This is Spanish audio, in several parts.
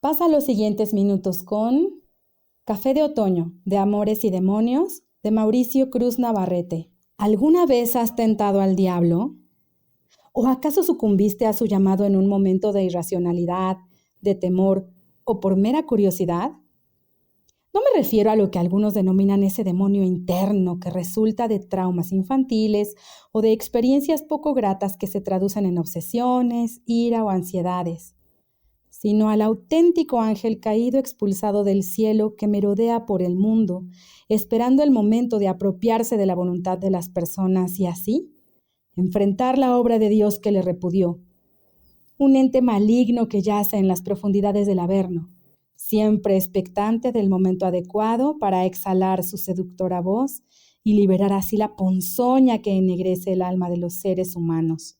Pasa los siguientes minutos con Café de Otoño, de Amores y Demonios, de Mauricio Cruz Navarrete. ¿Alguna vez has tentado al diablo? ¿O acaso sucumbiste a su llamado en un momento de irracionalidad, de temor o por mera curiosidad? No me refiero a lo que algunos denominan ese demonio interno que resulta de traumas infantiles o de experiencias poco gratas que se traducen en obsesiones, ira o ansiedades, sino al auténtico ángel caído expulsado del cielo que merodea por el mundo, esperando el momento de apropiarse de la voluntad de las personas y así enfrentar la obra de Dios que le repudió. Un ente maligno que yace en las profundidades del Averno, siempre expectante del momento adecuado para exhalar su seductora voz y liberar así la ponzoña que ennegrece el alma de los seres humanos.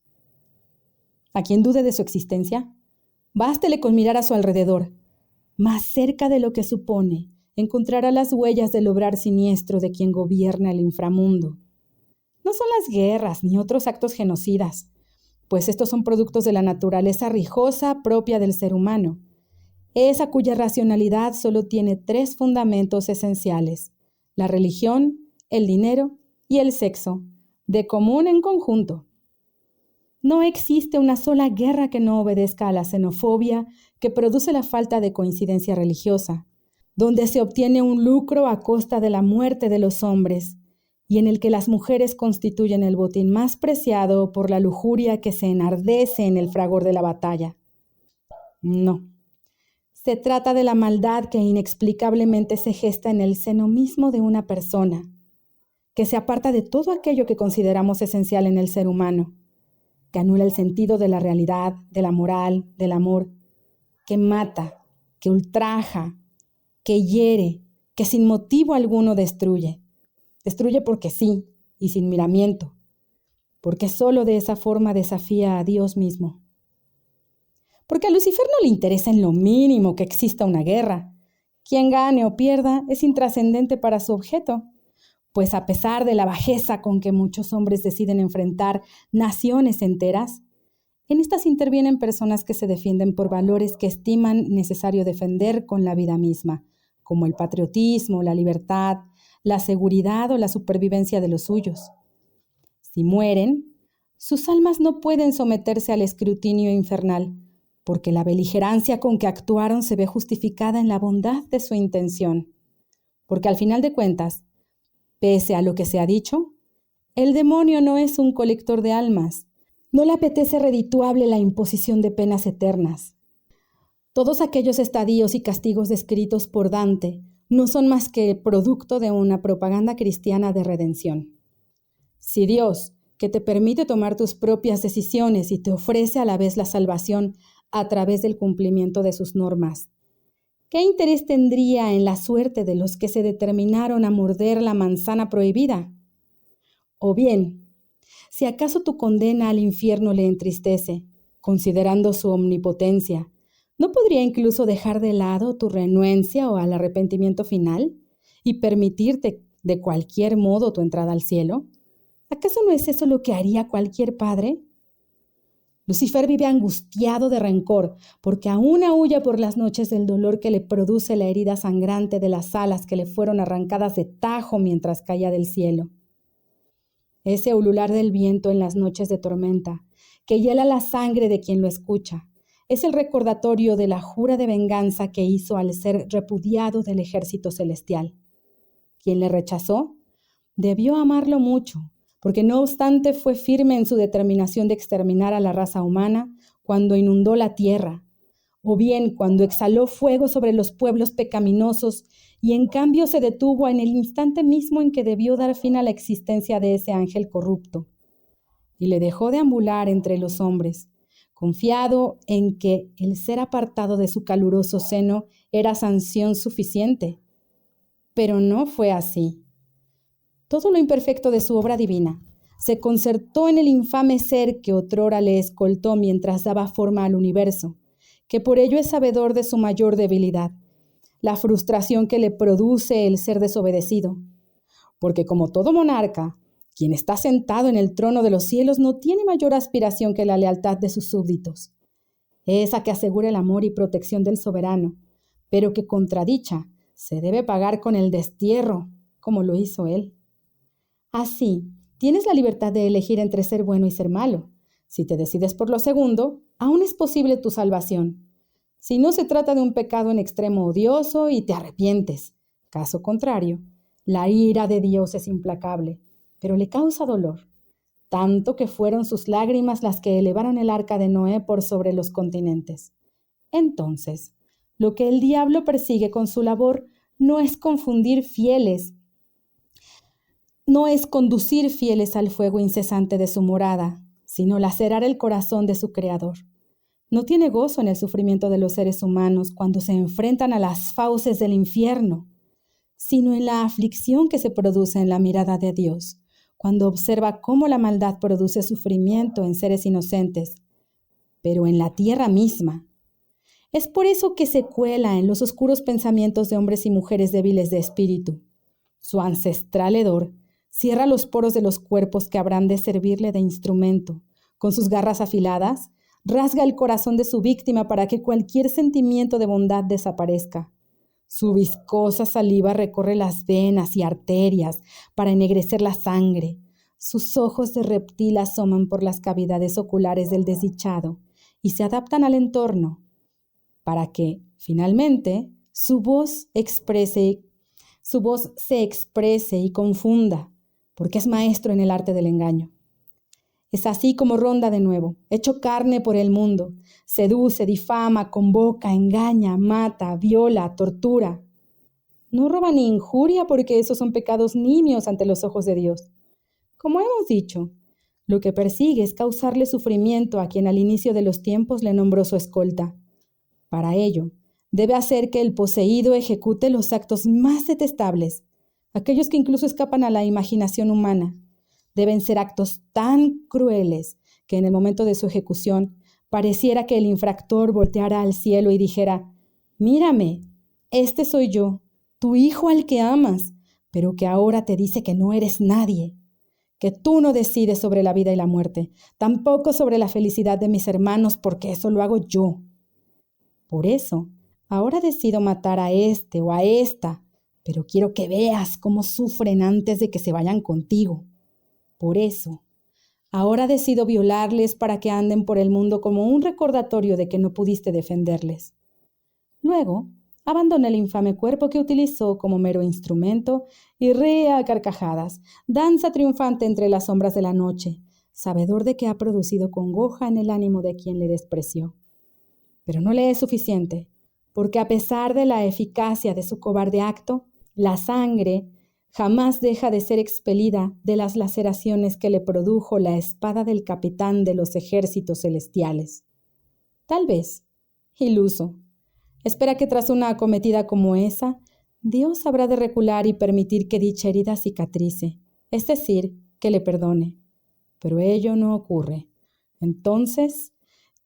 ¿A quien dude de su existencia? Bástele con mirar a su alrededor. Más cerca de lo que supone, encontrará las huellas del obrar siniestro de quien gobierna el inframundo. No son las guerras ni otros actos genocidas, pues estos son productos de la naturaleza rijosa propia del ser humano, esa cuya racionalidad solo tiene 3 fundamentos esenciales: la religión, el dinero y el sexo, de común en conjunto. No existe una sola guerra que no obedezca a la xenofobia que produce la falta de coincidencia religiosa, donde se obtiene un lucro a costa de la muerte de los hombres, y en el que las mujeres constituyen el botín más preciado por la lujuria que se enardece en el fragor de la batalla. No. Se trata de la maldad que inexplicablemente se gesta en el seno mismo de una persona, que se aparta de todo aquello que consideramos esencial en el ser humano, que anula el sentido de la realidad, de la moral, del amor, que mata, que ultraja, que hiere, que sin motivo alguno destruye. Destruye porque sí y sin miramiento, porque solo de esa forma desafía a Dios mismo. Porque a Lucifer no le interesa en lo mínimo que exista una guerra. Quien gane o pierda es intrascendente para su objeto, pues a pesar de la bajeza con que muchos hombres deciden enfrentar naciones enteras, en estas intervienen personas que se defienden por valores que estiman necesario defender con la vida misma, como el patriotismo, la libertad, la seguridad o la supervivencia de los suyos. Si mueren, sus almas no pueden someterse al escrutinio infernal, porque la beligerancia con que actuaron se ve justificada en la bondad de su intención. Porque al final de cuentas, pese a lo que se ha dicho, el demonio no es un colector de almas, no le apetece redituable la imposición de penas eternas. Todos aquellos estadios y castigos descritos por Dante no son más que producto de una propaganda cristiana de redención. Si Dios, que te permite tomar tus propias decisiones y te ofrece a la vez la salvación a través del cumplimiento de sus normas, ¿qué interés tendría en la suerte de los que se determinaron a morder la manzana prohibida? O bien, si acaso tu condena al infierno le entristece, considerando su omnipotencia, ¿no podría incluso dejar de lado tu renuencia o al arrepentimiento final y permitirte de cualquier modo tu entrada al cielo? ¿Acaso no es eso lo que haría cualquier padre? Lucifer vive angustiado de rencor, porque aún aúlla por las noches del dolor que le produce la herida sangrante de las alas que le fueron arrancadas de tajo mientras caía del cielo. Ese ulular del viento en las noches de tormenta, que hiela la sangre de quien lo escucha, es el recordatorio de la jura de venganza que hizo al ser repudiado del ejército celestial. Quien le rechazó debió amarlo mucho, porque no obstante fue firme en su determinación de exterminar a la raza humana cuando inundó la tierra, o bien cuando exhaló fuego sobre los pueblos pecaminosos y en cambio se detuvo en el instante mismo en que debió dar fin a la existencia de ese ángel corrupto, y le dejó deambular entre los hombres, confiado en que el ser apartado de su caluroso seno era sanción suficiente. Pero no fue así. Todo lo imperfecto de su obra divina se concertó en el infame ser que otrora le escoltó mientras daba forma al universo, que por ello es sabedor de su mayor debilidad, la frustración que le produce el ser desobedecido. Porque como todo monarca, quien está sentado en el trono de los cielos no tiene mayor aspiración que la lealtad de sus súbditos. esa que asegura el amor y protección del soberano, pero que contradicha se debe pagar con el destierro, como lo hizo él. Así, tienes la libertad de elegir entre ser bueno y ser malo. Si te decides por lo segundo, aún es posible tu salvación. Si no se trata de un pecado en extremo odioso y te arrepientes. Caso contrario, la ira de Dios es implacable, pero le causa dolor, tanto que fueron sus lágrimas las que elevaron el arca de Noé por sobre los continentes. Entonces, lo que el diablo persigue con su labor no es conducir fieles al fuego incesante de su morada, sino lacerar el corazón de su Creador. No tiene gozo en el sufrimiento de los seres humanos cuando se enfrentan a las fauces del infierno, sino en la aflicción que se produce en la mirada de Dios, cuando observa cómo la maldad produce sufrimiento en seres inocentes, pero en la tierra misma. Es por eso que se cuela en los oscuros pensamientos de hombres y mujeres débiles de espíritu. Su ancestral hedor cierra los poros de los cuerpos que habrán de servirle de instrumento. Con sus garras afiladas, rasga el corazón de su víctima para que cualquier sentimiento de bondad desaparezca. Su viscosa saliva recorre las venas y arterias para ennegrecer la sangre. Sus ojos de reptil asoman por las cavidades oculares del desdichado y se adaptan al entorno para que, finalmente, su voz se exprese y confunda, porque es maestro en el arte del engaño. Es así como ronda de nuevo, hecho carne por el mundo, seduce, difama, convoca, engaña, mata, viola, tortura. No roba ni injuria porque esos son pecados nimios ante los ojos de Dios. Como hemos dicho, lo que persigue es causarle sufrimiento a quien al inicio de los tiempos le nombró su escolta. Para ello, debe hacer que el poseído ejecute los actos más detestables, aquellos que incluso escapan a la imaginación humana. Deben ser actos tan crueles que en el momento de su ejecución pareciera que el infractor volteara al cielo y dijera: «Mírame, este soy yo, tu hijo al que amas, pero que ahora te dice que no eres nadie, que tú no decides sobre la vida y la muerte, tampoco sobre la felicidad de mis hermanos, porque eso lo hago yo. Por eso, ahora decido matar a este o a esta, pero quiero que veas cómo sufren antes de que se vayan contigo. Por eso, ahora decido violarles para que anden por el mundo como un recordatorio de que no pudiste defenderles». Luego, abandona el infame cuerpo que utilizó como mero instrumento y ríe a carcajadas, danza triunfante entre las sombras de la noche, sabedor de que ha producido congoja en el ánimo de quien le despreció. Pero no le es suficiente, porque a pesar de la eficacia de su cobarde acto, la sangre jamás deja de ser expelida de las laceraciones que le produjo la espada del capitán de los ejércitos celestiales. Tal vez, iluso, espera que tras una acometida como esa, Dios habrá de recular y permitir que dicha herida cicatrice, es decir, que le perdone. Pero ello no ocurre. Entonces,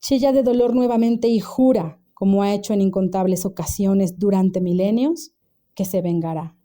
chilla de dolor nuevamente y jura, como ha hecho en incontables ocasiones durante milenios, que se vengará.